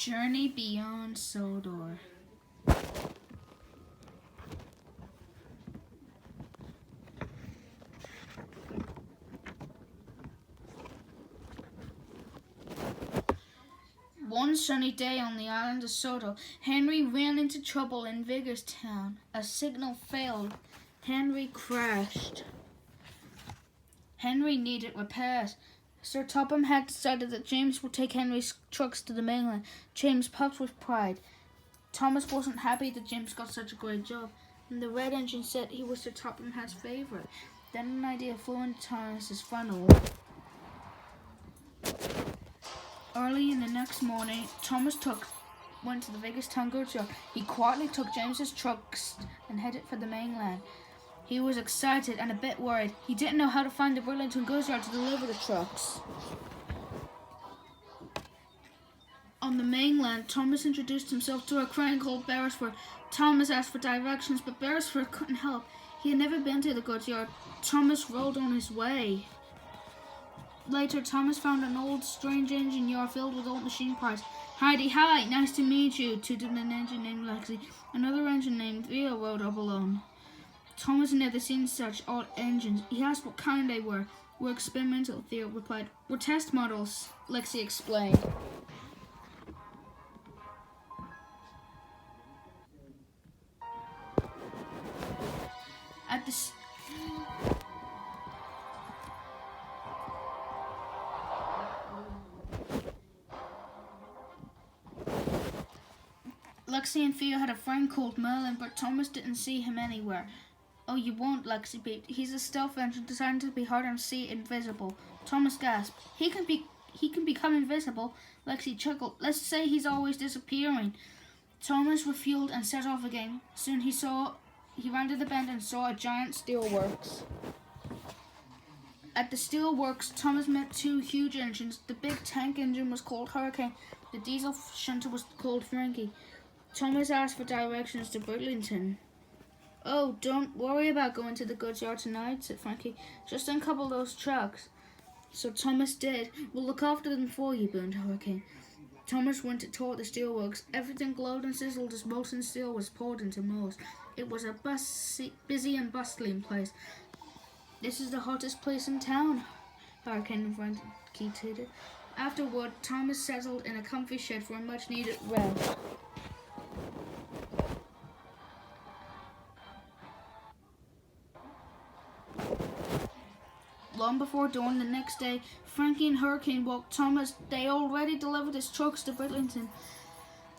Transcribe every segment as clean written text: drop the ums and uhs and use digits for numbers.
Journey beyond Sodor. One sunny day on the island of Sodor, Henry ran into trouble in Vigorstown. A signal failed. Henry crashed. Henry needed repairs. Sir Topham had decided that James would take Henry's trucks to the mainland. James puffed with pride. Thomas wasn't happy that James got such a great job, and the Red Engine said he was Sir Topham's favourite. Then an idea flew into Thomas's funnel. Early in the next morning, Thomas went to the Vigorstown goods yard. He quietly took James's trucks and headed for the mainland. He was excited and a bit worried. He didn't know how to find the Burlington goods yard to deliver the trucks. On the mainland, Thomas introduced himself to a crane called Beresford. Thomas asked for directions, but Beresford couldn't help. He had never been to the goods yard. Thomas rode on his way. Later, Thomas found an old, strange engine yard filled with old machine parts. "Heidi, hi, nice to meet you," tooted an engine named Lexi. Another engine named Theo rode up alone. Thomas had never seen such odd engines. He asked what kind they were. "We're experimental," Theo replied. "We're test models," Lexi explained. Lexi and Theo had a friend called Merlin, but Thomas didn't see him anywhere. "Oh, you won't," Lexi beeped. "He's a stealth engine designed to be hard on sea, invisible." Thomas gasped. He can become invisible," Lexi chuckled. "Let's say he's always disappearing." Thomas refueled and set off again. Soon he rounded the bend and saw a giant steelworks. At the steelworks, Thomas met two huge engines. The big tank engine was called Hurricane. The diesel shunter was called Frankie. Thomas asked for directions to Burlington. "Oh, don't worry about going to the goods yard tonight," said Frankie. "Just uncouple those trucks." So Thomas did. "We'll look after them for you," boomed Hurricane. Thomas went toward the steelworks. Everything glowed and sizzled as molten steel was poured into molds. It was a busy and bustling place. "This is the hottest place in town," Hurricane and Frankie tooted. Afterward, Thomas settled in a comfy shed for a much-needed rest. Long before dawn the next day, Frankie and Hurricane woke Thomas. They already delivered his trucks to Burlington.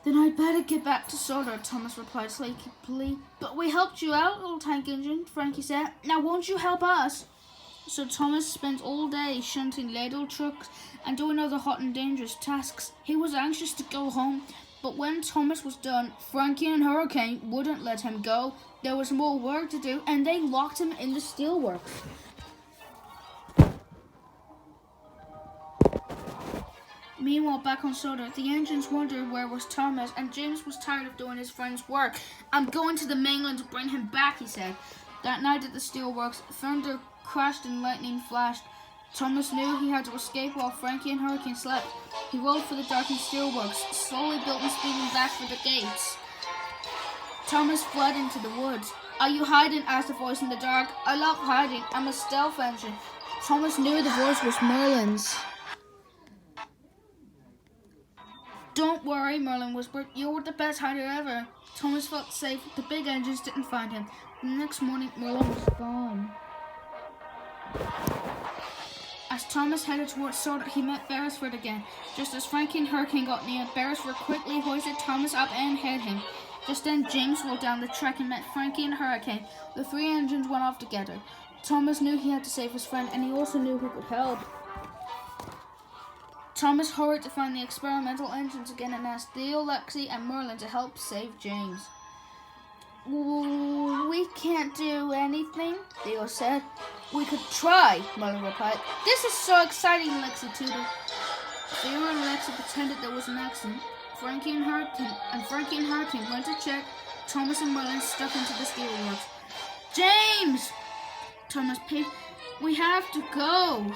"Then I'd better get back to Sodor," Thomas replied sleepily. "But we helped you out, old tank engine," Frankie said. "Now won't you help us?" So Thomas spent all day shunting ladle trucks and doing other hot and dangerous tasks. He was anxious to go home, but when Thomas was done, Frankie and Hurricane wouldn't let him go. There was more work to do, and they locked him in the steelworks. Meanwhile, back on Sodor, the engines wondered where was Thomas, and James was tired of doing his friend's work. "I'm going to the mainland to bring him back," he said. That night at the steelworks, thunder crashed and lightning flashed. Thomas knew he had to escape while Frankie and Hurricane slept. He rode for the darkened steelworks, slowly built and speeding back for the gates. Thomas fled into the woods. "Are you hiding?" asked a voice in the dark. "I love hiding. I'm a stealth engine." Thomas knew the voice was Merlin's. "Don't worry," Merlin whispered. "You're the best hider ever." Thomas felt safe. The big engines didn't find him. The next morning, Merlin was gone. As Thomas headed towards Sodor, he met Beresford again. Just as Frankie and Hurricane got near, Beresford quickly hoisted Thomas up and hid him. Just then, James rolled down the track and met Frankie and Hurricane. The three engines went off together. Thomas knew he had to save his friend, and he also knew who could help. Thomas hurried to find the experimental engines again and asked Theo, Lexi, and Merlin to help save James. "We can't do anything," Theo said. "We could try," Merlin replied. "This is so exciting," Lexi tooted. Theo and Lexi pretended there was an accident. Frankie and Hurricane went to check. Thomas and Merlin stuck into the steelworks. "James!" Thomas peeped. "We have to go."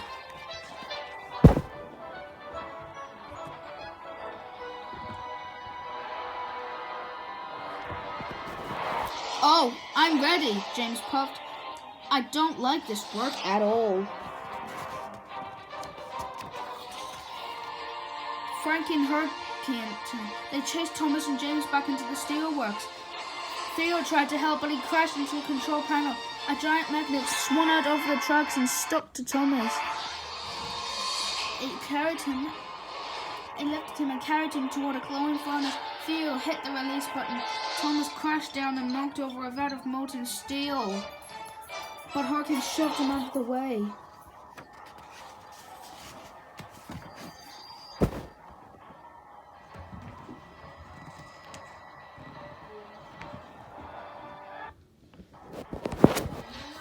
Oh, I'm ready, James puffed. I don't like this work at all. Frankie and Hurricane, they chased Thomas and James back into the steelworks. Theo tried to help, but he crashed into a control panel. A giant magnet swung out over the tracks and stuck to Thomas. It lifted him and carried him toward a glowing furnace. Theo hit the release button. Thomas crashed down and knocked over a vat of molten steel. But Hurricane shoved him out of the way.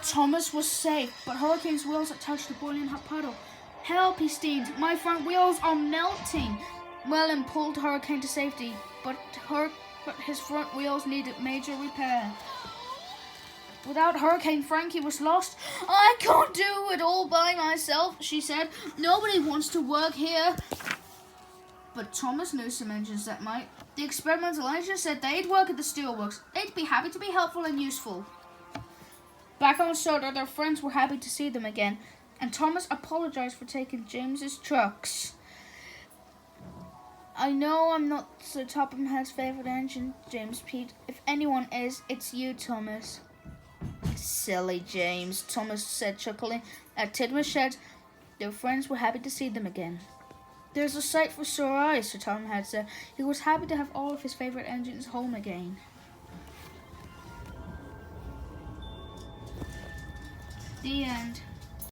Thomas was safe, but Hurricane's wheels had touched the boiling hot puddle. Help, he screamed. My front wheels are melting. Merlin pulled Hurricane to safety, but his front wheels needed major repair. Without Hurricane, Frankie was lost. I can't do it all by myself, she said. Nobody wants to work here. But Thomas knew some engines that might. The experimental engineer said they'd work at the steelworks. They'd be happy to be helpful and useful. Back on Sodor, their friends were happy to see them again, and Thomas apologized for taking James's trucks. I know I'm not Sir Topham's favourite engine, James peed. If anyone is, it's you, Thomas. Silly James, Thomas said, chuckling. At Tidmouth Shed, their friends were happy to see them again. There's a sight for sore eyes, Sir Topham had said. He was happy to have all of his favourite engines home again. The end.